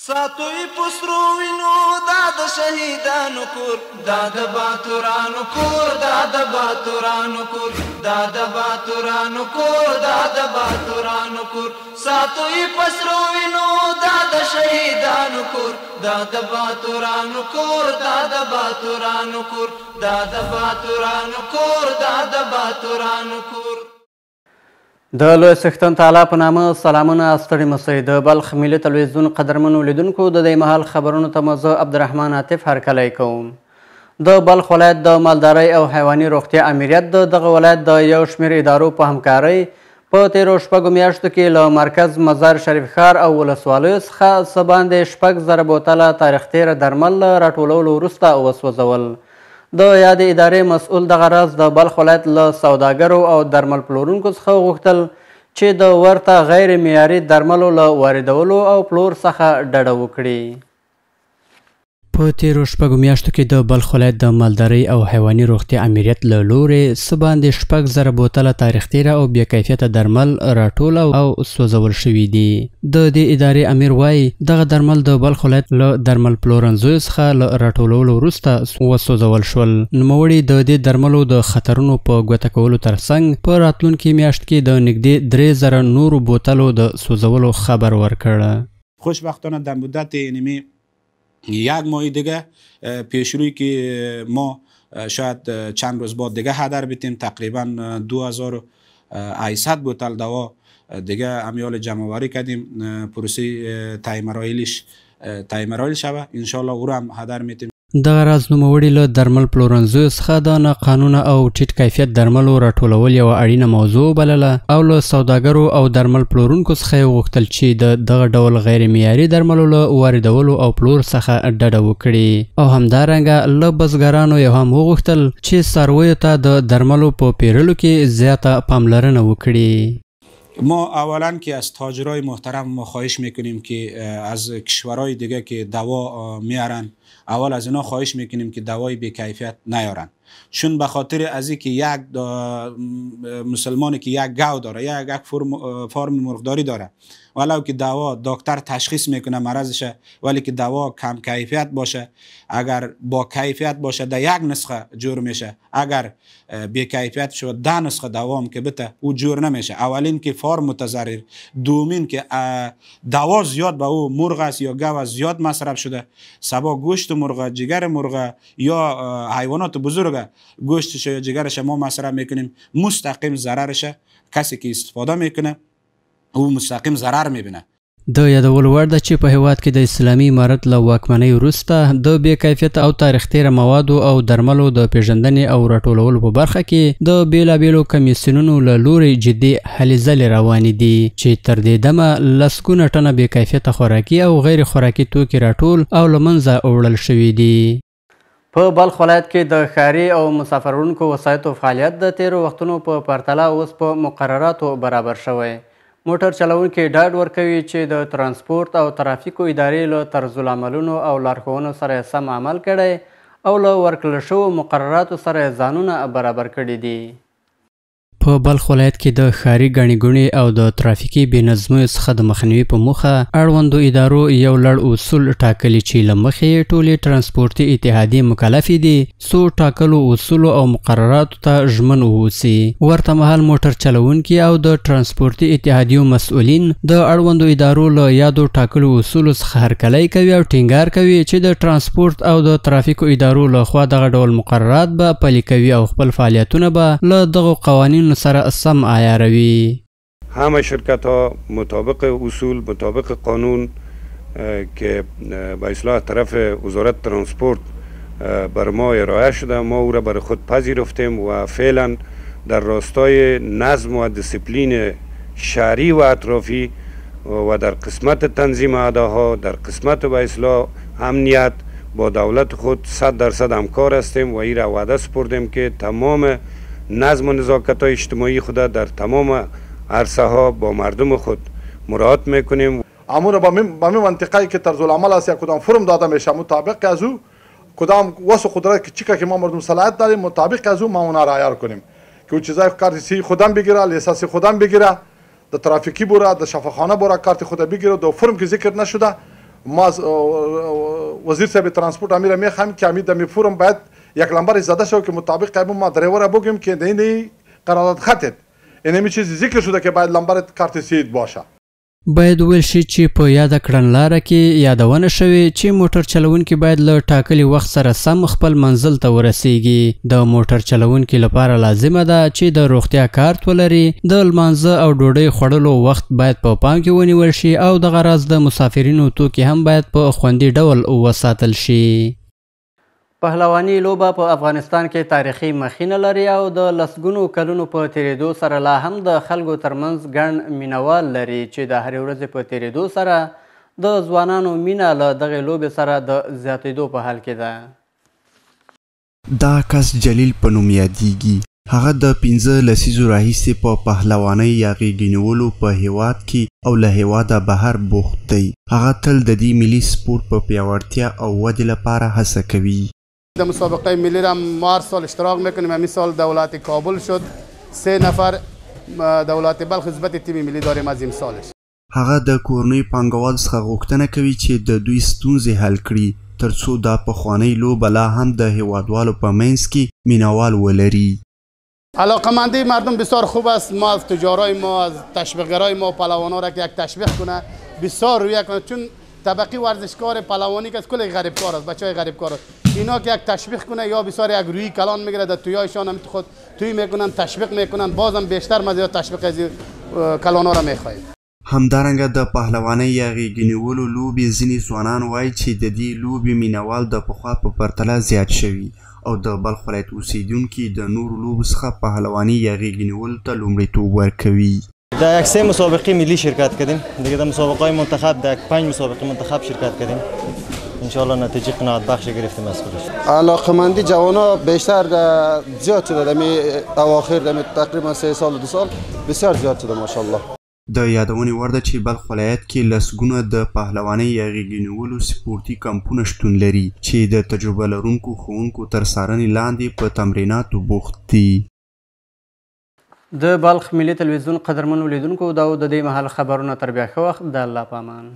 ساتوی پسرو وینو دا د شهیدانو کور دا د باتورانو کور دا د باتورانو کور دا د باتورانو کور دا د باتورانو کور ساتوی پسرو وینو دا د شهیدانو کور دا د باتورانو کور دا د باتورانو کور دا د باتورانو کور دا د باتورانو کور. د لوی څښتن تعالی په نامه سلامونه ستړي مسئ د بلخ ملي تلویزیون قدرمنو لیدونکو د دې مهال خبرونو ته مو زه عبدالرحمن عاطف هرکلی کوم. د بلخ ولایت د مالدارۍ او حیواني روغتیا امریت د دغه ولایت د یو شمېر ادارو په همکارۍ په تیرو شپږو میاشتو کې له مرکز مزار شریف ښار او ولسوالیو څخه څه باندې 6,000 بوتله تاریخ تیره درمل له راټولولو وروسته وسوځول. د یادې ادارې مسؤل دغه راز د بلخ ولایت له سوداګرو او درمل پلورونکو څخه وغوښتل چې د ورته غیر معیاري درملو له واردولو او پلور څخه ډډه وکړي. په تیرو شپږو میاشتو کې د بلخ ولایت د مالدارۍ او حیواني روغتیا امریت له لورې څه باندې 6,000 بوتله تاریخ تیره او بې کیفیته درمل راټول او سوځول شوي دي. د دې ادارې امیر وایي دغه درمل د بلخ ولایت له درمل پلورنځیو څخه له راټولولو وروسته وسوځول شول. نوموړي د دې درملو د خطرونو په ګوته کولو ترڅنګ په راتلونکي میاشت کې د نږدې 3,000 نورو بوتلو د سوځولو خبر ورکړ. خوشبختانه در مدت نیمه یک ماه دیگه پیشروی که ما شاید چند روز بعد دیگه هدر بیتیم تقریبا 2,800 بوتل دوا دیگه امیال جمع‌آوری کردیم. پروسه تای مراحل شوه انشالله او رو هم هدر میتیم. دغه راز نوموړي له درمل پلورنځیو څخه د ناقانونه او ټیټ کیفیت درملو راټولول یوه اړینه موضوع بلله او له سوداګرو او درمل پلورونکو څخه یې وغوښتل چې دغه ډول غیر معیاري درملو له واردولو او پلور څخه ډډه وکړي او همدارنګه له بزګرانو یې هم وغوښتل چې څارویو ته د درملو په پیرلو کې زیاته پاملرنه وکړي. ما اولا که از تاجرای محترم ما خواهش میکنیم که از کشورهای دیگه که دوا میارن اول از اینا خواهش میکنیم که دوای بی کیفیت نیارن، چون به خاطر از اینکه یک مسلمانی که یک گاو داره یا یک فارم مرغداری داره ولو که دوا دکتر تشخیص میکنه مرضشه ولی که دوا کم کیفیت باشه اگر با کیفیت باشه در یک نسخه جور میشه، اگر بی کیفیت شد 10 نسخه دوام که بته او جور نمیشه. اولین که فارم متضرر، دومین که دوا زیاد به او مرغ است یا گاو زیاد مصرف شده، سبا گوشت مرغ، جگر مرغ یا حیوانات بزرگ گوشتش یا جگرش ما مصرف میکنیم مستقیم ضررشه. کسی که استفاده میکنه او مستقیم ضرر میبینه. د یادولو وړ ده چې په هیواد کې د اسلامي امارت له واکمنۍ وروسته د بې کیفیته او تاریخ تیره موادو او درملو د پیژندنې او راټولولو په برخه کې د بیلابیلو کمیسیونونو له لوري جدي هلې ځلې روانې دي چې تر دې دمه لسګونه ټنه بې کیفیته خوراکي او غیر خوراکي توکي راټول او له منځه وړل شوي دي. په بلخ ولایت کې د ښاري او مسافروونکو وسایطو فعالیت د تیرو وختونو په پرتله اوس په مقرراتو برابر شوی. موټر چلونکي ډاډ ورکوي چې د ترانسپورت او ترافیکو ادارې له طرزالعملونو او لارښوونو سره سم عمل کړی او له ورکړل شوو مقرراتو سره ځانونه برابر کړي دي. په بلخ ولایت کې د ښاري ګڼې ګوڼې او د ترافیکي بې نظمیو څخه د مخنیوي په موخه اړوندو ادارو یو لړ اصول ټاکلي چې له مخې ټولې ترانسپورتي اتحادیې مکلفې دي څو ټاکلو اصولو او مقرراتو ته ژمن واوسي. ورته مهال موټر چلوونکي او د ترانسپورتي اتحادیو مسؤلین د اړوندو ادارو له یادو ټاکلو اصولو څخه هرکلی کوي او ټینګار کوي چې د ترانسپورت او د ترافیکو ادارو له خوا دغه ډول مقررات به پلي کوي او خپل فعالیتونه به له دغو قوانینو سره سم عیاروي. همه شرکت ها مطابق اصول مطابق قانون که به اصلاح طرف وزارت ترانسپورت بر ما ارائه شده ما او را بر خود پذیرفتیم و فعلا در راستای نظم و دیسیپلین شهری و اطرافی و در قسمت تنظیم اداها در قسمت به اصلاح امنیت با دولت خود 100% همکار هستیم و این را وعده سپردیم که تمام نظم و نزاکت های اجتماعی خود در تمام عرصه ها با مردم خود مراعات میکنیم. امور با می منطقه‌ای که طرز العمل است یا کدام فرم داده میشه مطابق از او کدام واسه قدرت که چیکه که ما مردم صلاحیت داریم مطابق از او ما اونها را عیار کنیم که اون چیزای کارت سی خودم بگیره، لیسانس خودم بگیره، در ترافیکی بوره، در شفاخانه بوره کارت خود بگیره، در فرم که ذکر نشده ما وزیر صاحب ترانسپورت امیر میخوام که امید می فورم باید یک لمبر زده شد که مطابق قانون ما دریور بگیم که این قرارداد خطت این چیزی ذکر شده که باید لمبر کارت سید باشه. باید ویل شي چې په یاده کړنلاره کې یادونه شوې چې موټر چلونکي باید له ټاکلي وخت سره سم خپل منزل ته ورسیږي. د موټر چلونکي لپاره لازمه ده چې د روغتیا کارت ولري. د لمانځه او ډوډۍ خوړلو وخت باید په پام کې ونیول شي او دغه راز د مسافرینو توکي هم باید په خوندي ډول وساتل شي. پهلواني لوبه په افغانستان کې تاریخي مخینه لري او د لسګونو کلونو په تیریدو سره لا هم د خلکو ترمنځ ګڼ مینوال لري چې د هرې ورځې په تیریدو سره د ځوانانو مینه له دغې لوبې سره د زیاتېدو په حال کې ده. دا کس جلیل په نوم یادیږي. هغه د 15 لسیزو راهیسې په پهلوانۍ یا غېږې نیولو په هیواد کې او له هیواده بهر بوخت دی. هغه تل د دې ملي سپورت په پیاوړتیا او ودې لپاره هڅه کوي. در مسابقه ملی را ما هر سال اشتراک میکنیم. همین سال دولت کابل شد 3 نفر دولت بلخ عضویت تیم ملی داریم از امسالش. هغه د کورنۍ پانګوال څخه غوښتنه کوي چې د دوی ستونزې حل کړي ترڅو دا پخوانۍ لوبه لا هم د هیوادوالو په منځ کې مینوال ولري. علاقمندی مردم بسیار خوب است. ما از تجارای ما از تشویقگرای ما پهلوانا را که یک تشویق کنه بسیار رویه کنه، چون طبقی ورزشکار پهلوانی که از کل غریب کار است، بچهای غریب کار است، اینا که یک تشویق کنه یا بسیار یک روی کلان میگیره در تویایشان هم خود توی میکنن تشویق میکنن، بازم بیشتر مزه تشویق از کلانا را میخواهیم. همدارنګه د پهلوانۍ یا غېږې نیولو لوبې ځینې ځوانان وایي چې د دې لوبې مینوال د پخوا په پرتله زیات شوي او د بلخ ولایت اوسیدونکي د نورو لوبو څخه پهلواني یا غېږې نیولو ته لومړیتوب ورکوي. در یک 3 مسابقه ملی شرکت کردیم. دیگه در مسابقه های منتخب در 5 مسابقه منتخب شرکت کردیم. انشالله نتیجه قناعت بخش گرفتیم از خودش. علاقمندی جوانا بیشتر زیاد شده. در اواخر در تقریبا 3 سال و 2 سال بسیار زیاد شده ماشاءالله. د یادونې وړ ده چې بلخ ولایت کې لسګونه د پهلوانۍ یا غېږې نیولو سپورتي کمپونه شتون لري چې د تجربه لرونکو ښوونکو تر څارنې لاندې په تمریناتو بوخت دي. د بلخ ملي تلویزیون قدرمنو لیدونکو دا د دې مهال خبرونه تر بیا ښه وخت د الله په امان.